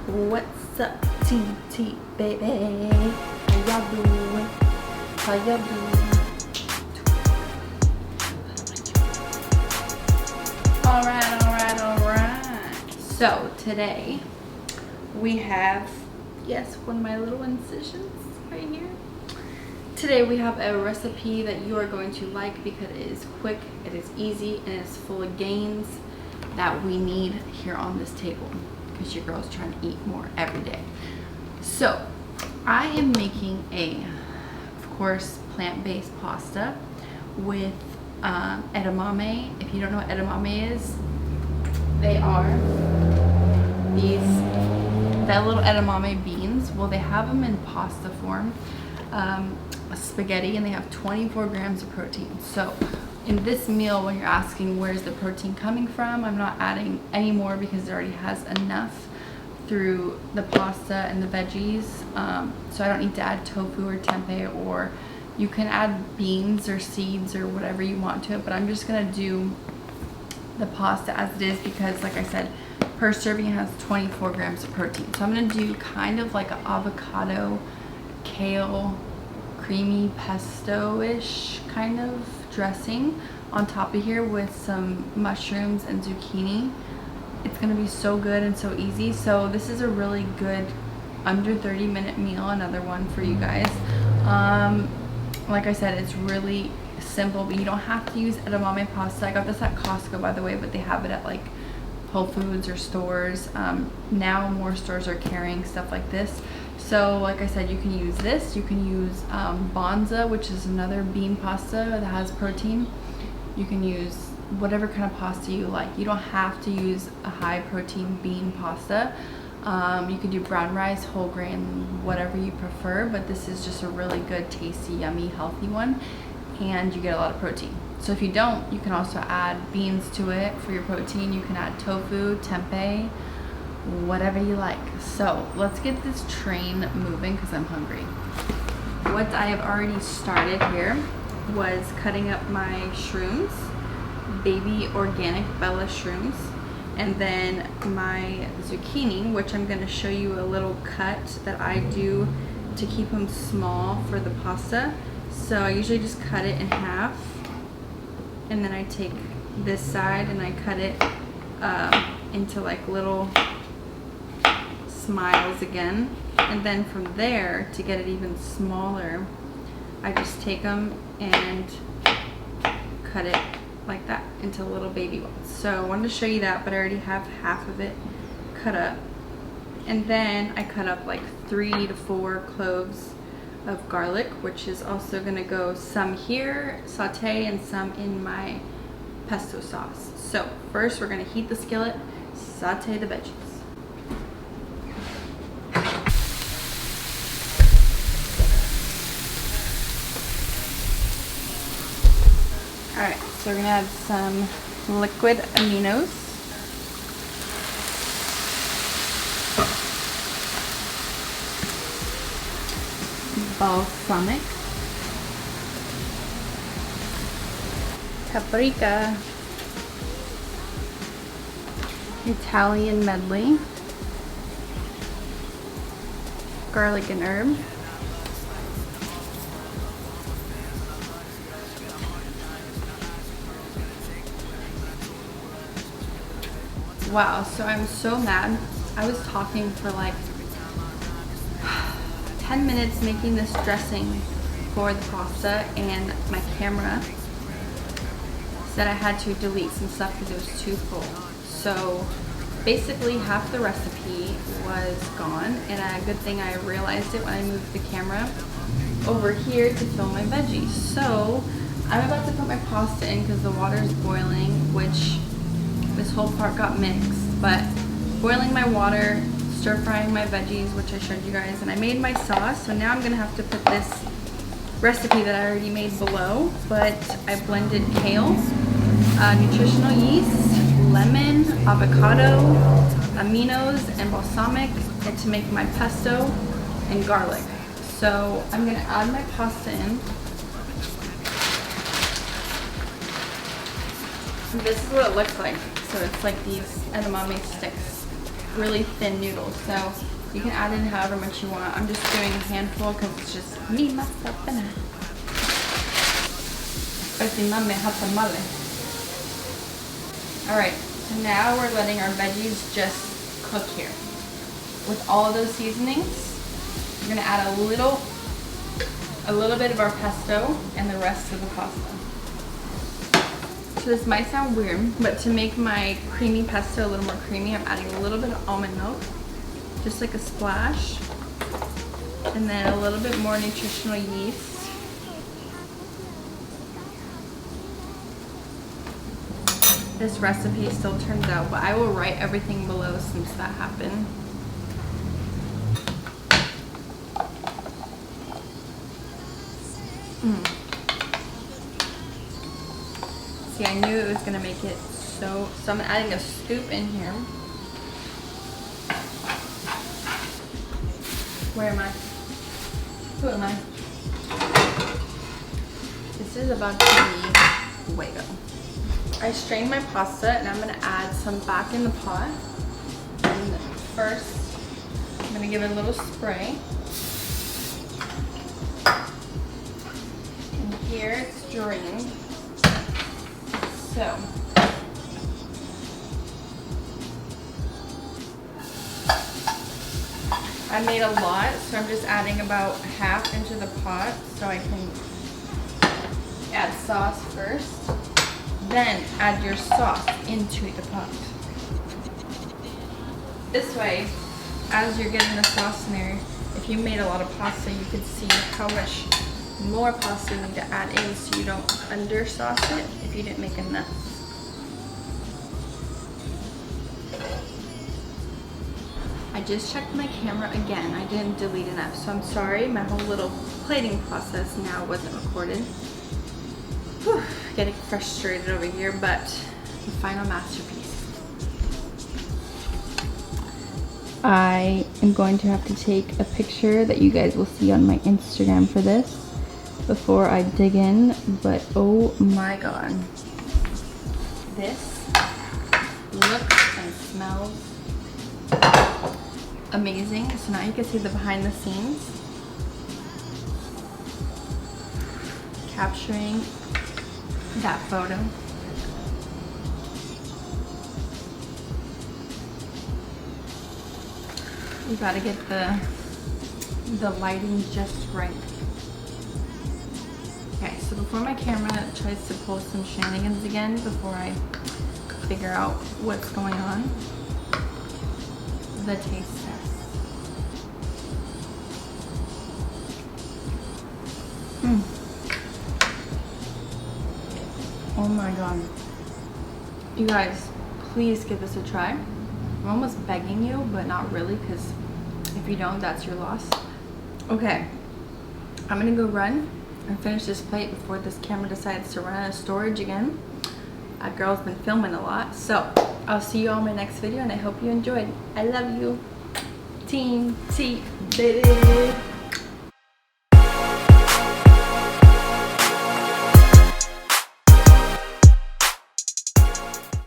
What's up, TT baby? How y'all doing? How y'all doing? Alright. So today we have, yes, one of my little incisions right here. Today we have a recipe that you are going to like because it is quick, it is easy, and it's full of gains that we need here on this table because your girl's trying to eat more every day. So I am making of course, plant-based pasta with edamame. If you don't know what edamame is, they are that little edamame beans. Well, they have them in pasta form, spaghetti, and they have 24 grams of protein. So in this meal, when you're asking where's the protein coming from, I'm not adding any more because it already has enough through the pasta and the veggies. So I don't need to add tofu or tempeh, or you can add beans or seeds or whatever you want to it, but I'm just gonna do the pasta as it is because, like I said, per serving has 24 grams of protein. So I'm gonna do kind of like an avocado, kale, creamy pesto-ish kind of dressing on top of here with some mushrooms and zucchini. It's gonna be so good and so easy. So this is a really good under 30-minute meal, another one for you guys. Like I said, it's really simple, but you don't have to use edamame pasta. I got this at Costco, by the way, but they have it at like Whole Foods or stores. Now more stores are carrying stuff like this. So like I said, you can use this. You can use Bonza, which is another bean pasta that has protein. You can use whatever kind of pasta you like. You don't have to use a high protein bean pasta. You can do brown rice, whole grain, whatever you prefer, but this is just a really good, tasty, yummy, healthy one, and you get a lot of protein. So if you don't, you can also add beans to it for your protein. You can add tofu, tempeh, whatever you like. So let's get this train moving because I'm hungry. What I have already started here was cutting up my shrooms, baby organic Bella shrooms, and then my zucchini, which I'm going to show you a little cut that I do to keep them small for the pasta. So I usually just cut it in half, and then I take this side and I cut it into like little smiles again, and then from there, to get it even smaller, I just take them and cut it like that into little baby ones. So I wanted to show you that, but I already have half of it cut up. And then I cut up like 3 to 4 cloves of garlic, which is also gonna go some here, saute, and some in my pesto sauce. So first we're gonna heat the skillet, saute the veggies. Alright, so we're gonna add some liquid aminos. Balsamic. Paprika. Italian medley. Garlic and herb. Wow, so I'm so mad. I was talking for like 10 minutes making this dressing for the pasta, and my camera said I had to delete some stuff because it was too full. So basically half the recipe was gone, and a good thing I realized it when I moved the camera over here to film my veggies. So I'm about to put my pasta in because the water is boiling, which this whole part got mixed, but boiling my water, stir frying my veggies, which I showed you guys, and I made my sauce. So now I'm gonna have to put this recipe that I already made below, but I blended kale, nutritional yeast, lemon, avocado, aminos, and balsamic, and to make my pesto and garlic. So I'm gonna add my pasta in. This is what it looks like. So it's like these edamame sticks. really thin noodles. So you can add in however much you want. I'm just doing a handful because it's just me, myself, and I. Alright, so now we're letting our veggies just cook here. With all of those seasonings, we're going to add a little bit of our pesto and the rest of the pasta. So this might sound weird, but to make my creamy pesto a little more creamy, I'm adding a little bit of almond milk, just like a splash, and then a little bit more nutritional yeast. This recipe still turns out, but I will write everything below since that happened. See, I knew it was gonna make it so I'm adding a scoop in here. Where am I? Who am I? This is about to be fuego. I strained my pasta and I'm gonna add some back in the pot. And first, I'm gonna give it a little spray. And here it's drained. So, I made a lot, so I'm just adding about half into the pot so I can add sauce first. Then add your sauce into the pot. This way, as you're getting the sauce in there, if you made a lot of pasta, you could see how much more pasta you need to add in so you don't undersauce it if you didn't make enough. I just checked my camera again. I didn't delete enough, so I'm sorry. My whole little plating process now wasn't recorded. Whew, getting frustrated over here, but the final masterpiece. I am going to have to take a picture that you guys will see on my Instagram for this before I dig in, but oh my god. This looks and smells amazing. So now you can see the behind the scenes. Capturing that photo. You gotta get the lighting just right. Okay, so before my camera tries to pull some shenanigans again, before I figure out what's going on, the taste test. Oh my god. You guys, please give this a try. I'm almost begging you, but not really, because if you don't, that's your loss. Okay, I'm gonna go run and finish this plate before this camera decides to run out of storage again. That girl's been filming a lot. So I'll see you all in my next video, and I hope you enjoyed. I love you. Team TBABY.